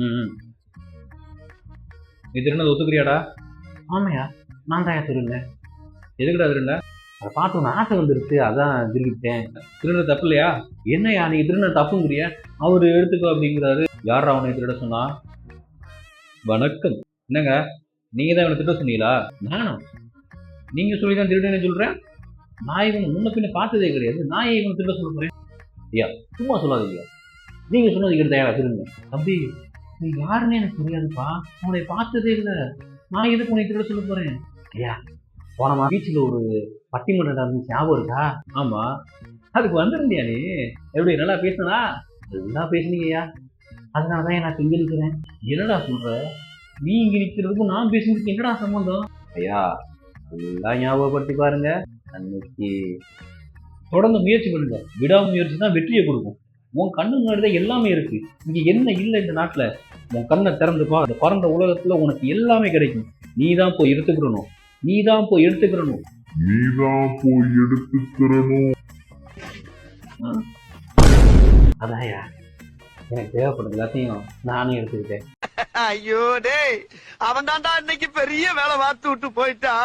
ம். நீ திருநதை ஒத்துக்கிறியாடா? ஆமையா, நான் தான் திருந்தேன். எதுக்குடா திருண்ட? அதை பார்த்து ஒன்று ஆசை வந்துருச்சு, அதான் திரும்பிட்டேன். திருடுறது தப்பு இல்லையா? என்னையா நீ திருநதை தப்புங்கிறிய? அவரு எடுத்துக்கோ அப்படிங்கிறாரு. யாரா அவனை திருட சொன்னா? வணக்கம். என்னங்க, நீங்க தான் இவனை திருட சொன்னீங்களா? நானா? நீங்க சொல்லிதான் திருடுன்னு சொல்றேன். நான் இவனை முன்ன பின்ன பார்த்ததே கிடையாது. நான் ஏன் இவனை திருட சொல்ல போறேன்? ஐயா சும்மா சொல்லாதீங்க. நீங்க சொன்னது எடுத்தா திருங்க. தம்பி, நீ யாருன்னு எனக்கு புரியாதுப்பா. உன்னை பார்த்ததே இல்லை. நான் எதுக்கு உன்னை திருட சொல்ல போறேன்? ஐயா, போனமா பீச்சில் ஒரு பட்டிமன்றம் நடந்துச்சு, ஞாபகம் இருக்கா? ஆமா. அதுக்கு வந்திருந்தியா நீ? எப்படி நல்லா பேசினா? நல்லா பேசுனீங்கய்யா. அதனாலதான் நான் இங்க நிற்கிறேன். என்னடா சொல்ற? நீ இங்க நிற்கிறதுக்கும் நான் பேசுறதுக்கு என்னடா சம்பந்தம்? ஐயா, எல்லாம் ஞாபகப்படுத்தி பாருங்க. அன்னைக்கு தொடர்ந்து முயற்சி பண்ணுங்க. விடாமுயற்சி தான் வெற்றியை கொடுக்கும். உன் கண்ணு முன்னாடி தான் எல்லாமே இருக்கு. இங்க என்ன இல்லை இந்த நாட்டுல? உன் கண்ணை திறந்து பா. இந்த பறந்த உலகத்துல உனக்கு எல்லாமே கிடைக்கும். நீ தான் போய் எடுத்துக்கிறணும். அதான்யா, எனக்கு தேவைப்படுது எல்லாத்தையும் நானே எடுத்துக்கிட்டேன். ஐயோ டேய், அவன் தான்டா இன்னைக்கு பெரிய வேலை பார்த்து விட்டு போயிட்டா.